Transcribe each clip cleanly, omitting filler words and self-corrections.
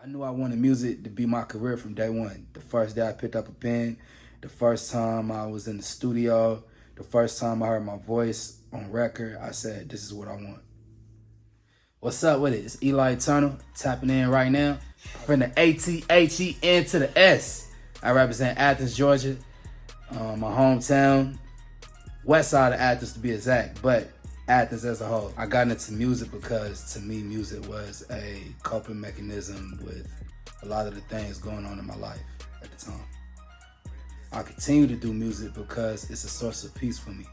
I knew I wanted music to be my career from day one. The first day I picked up a pen, the first time I was in the studio, the first time I heard my voice on record, I said, this is what I want. What's up with it? It's ELi Eternal, tapping in right now. From the A-T-H-E-N to the S. I represent Athens, Georgia, my hometown, west side of Athens to be exact, but Athens as a whole. I got into music because to me, music was a coping mechanism with a lot of the things going on in my life at the time. I continue to do music because it's a source of peace for me.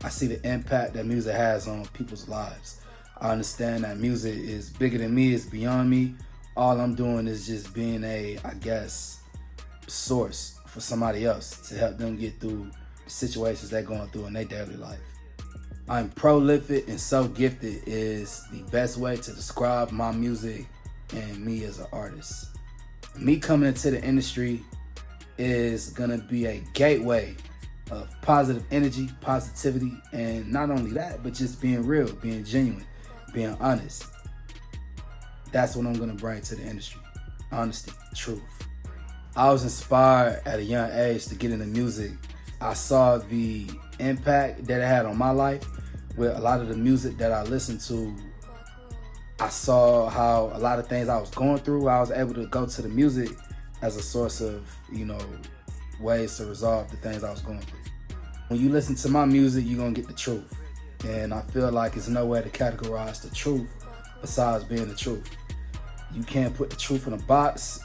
I see the impact that music has on people's lives. I understand that music is bigger than me, it's beyond me. All I'm doing is just being a, I guess, source for somebody else to help them get through the situations they're going through in their daily life. I'm prolific and so gifted is the best way to describe my music and me as an artist. Me coming into the industry is gonna be a gateway of positive energy, positivity, and not only that, but just being real, being genuine, being honest. That's what I'm gonna bring to the industry. Honesty, truth. I was inspired at a young age to get into music. I saw the impact that it had on my life with a lot of the music that I listened to. I saw how a lot of things I was going through, I was able to go to the music as a source of, ways to resolve the things I was going through. When you listen to my music, you're gonna get the truth. And I feel like it's no way to categorize the truth besides being the truth. You can't put the truth in a box.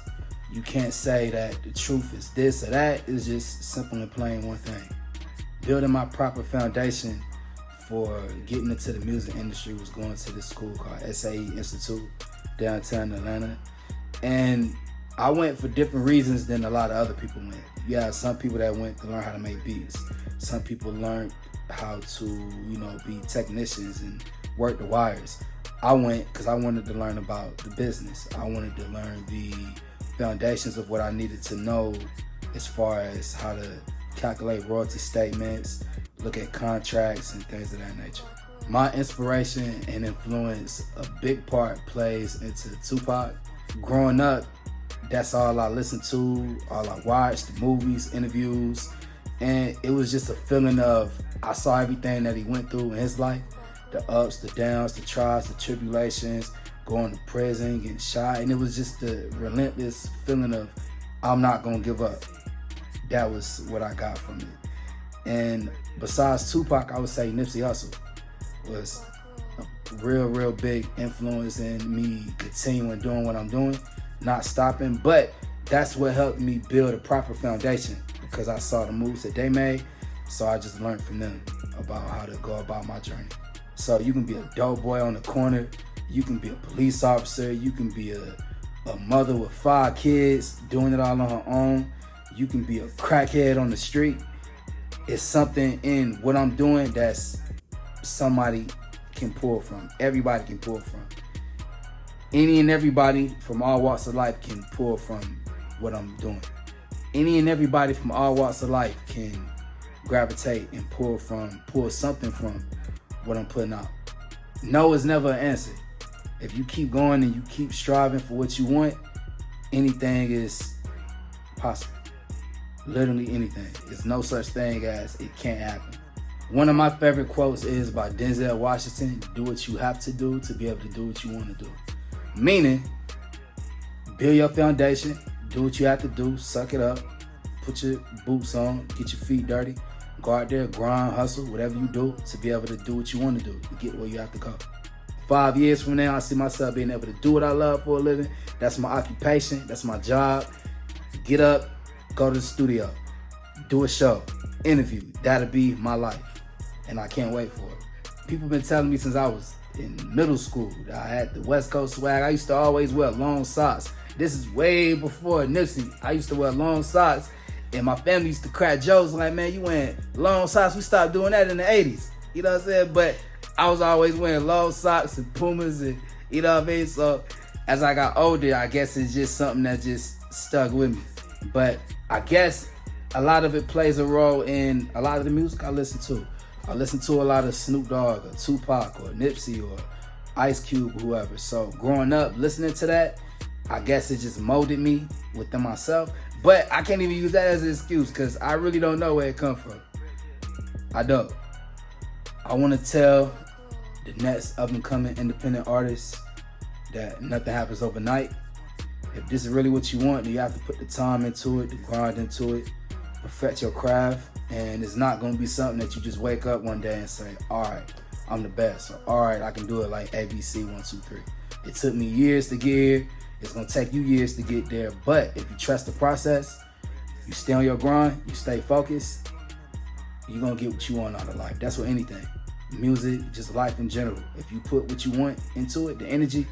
You can't say that the truth is this or that. It's just simple and plain one thing. Building my proper foundation for getting into the music industry was going to this school called SAE Institute downtown Atlanta. And I went for different reasons than a lot of other people went. You have some people that went to learn how to make beats. Some people learned how to, be technicians and work the wires. I went because I wanted to learn about the business. I wanted to learn the foundations of what I needed to know as far as how to calculate royalty statements, look at contracts and things of that nature. My inspiration and influence, a big part plays into Tupac. Growing up, that's all I listened to, all I watched, the movies, interviews, and it was just a feeling of, I saw everything that he went through in his life, the ups, the downs, the trials, the tribulations, going to prison, getting shot, and it was just the relentless feeling of, I'm not gonna give up. That was what I got from it. And besides Tupac, I would say Nipsey Hussle was a real big influence in me continuing doing what I'm doing, not stopping, but that's what helped me build a proper foundation because I saw the moves that they made, so I just learned from them about how to go about my journey. So you can be a dope boy on the corner, you can be a police officer, you can be a mother with 5 kids doing it all on her own, you can be a crackhead on the street. It's something in what I'm doing that's somebody can pull from, everybody can pull from. Any and everybody from all walks of life can pull from what I'm doing. Any and everybody from all walks of life can gravitate and pull something from what I'm putting out. No is never an answer. If you keep going and you keep striving for what you want, anything is possible. Literally anything. There's no such thing as it can't happen. One of my favorite quotes is by Denzel Washington, do what you have to do to be able to do what you want to do. Meaning, build your foundation, do what you have to do, suck it up, put your boots on, get your feet dirty, go out there, grind, hustle, whatever you do to be able to do what you want to do, to get where you have to go. 5 years from now, I see myself being able to do what I love for a living. That's my occupation, that's my job. Get up, go to the studio, do a show, interview. That'll be my life, and I can't wait for it. People been telling me since I was in middle school that I had the West Coast swag. I used to always wear long socks. This is way before Nipsey. I used to wear long socks, and my family used to crack jokes like, man, you wearing long socks? We stopped doing that in the 80s. You know what I'm saying? But I was always wearing long socks and Pumas and, you know what I mean? So as I got older, I guess it's just something that just stuck with me. But I guess a lot of it plays a role in a lot of the music I listen to. I listen to a lot of Snoop Dogg or Tupac or Nipsey or Ice Cube, whoever. So growing up, listening to that, I guess it just molded me within myself. But I can't even use that as an excuse because I really don't know where it come from. I don't. I want to tell the next up-and-coming independent artists that nothing happens overnight. If this is really what you want, then you have to put the time into it, the grind into it, perfect your craft, and it's not going to be something that you just wake up one day and say, all right, I'm the best, or all right, I can do it like ABC 1, 2, 3. It took me years to get here. It's going to take you years to get there, but if you trust the process, you stay on your grind, you stay focused, you're going to get what you want out of life. That's what anything. Music, just life in general. If you put what you want into it, the energy,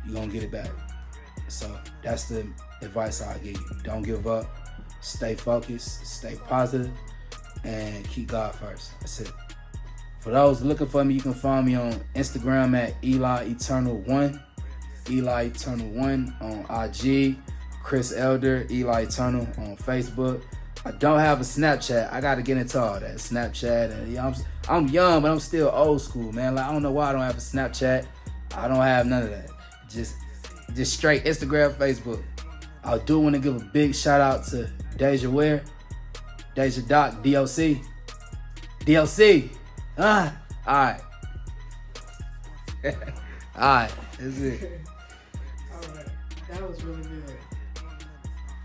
you're going to get it back. So that's the advice I give you. Don't give up. Stay focused, stay positive, and keep God first. That's it. For those looking for me, you can find me on Instagram at ELi Eternal 1. ELi Eternal 1 on IG. Chris Elder, ELi Eternal on Facebook. I don't have a Snapchat. I got to get into all that. Snapchat. And I'm young, but I'm still old school, man. Like, I don't know why I don't have a Snapchat. I don't have none of that. Just straight Instagram, Facebook. I do want to give a big shout out to Deja Ware, Deja Doc, DLC. All right. All right, that's it. All right, that was really good.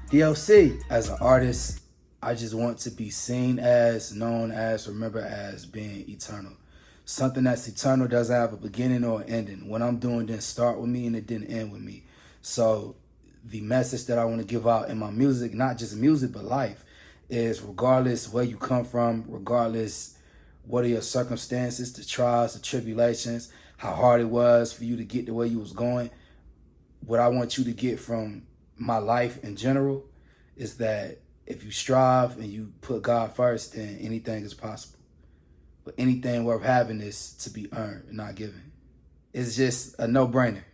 DLC, as an artist, I just want to be seen as, known as, remembered as being eternal. Something that's eternal doesn't have a beginning or an ending. What I'm doing didn't start with me and it didn't end with me. So the message that I want to give out in my music, not just music, but life, is regardless where you come from, regardless what are your circumstances, the trials, the tribulations, how hard it was for you to get to where you was going, what I want you to get from my life in general is that if you strive and you put God first, then anything is possible. But anything worth having is to be earned, not given. It's just a no-brainer.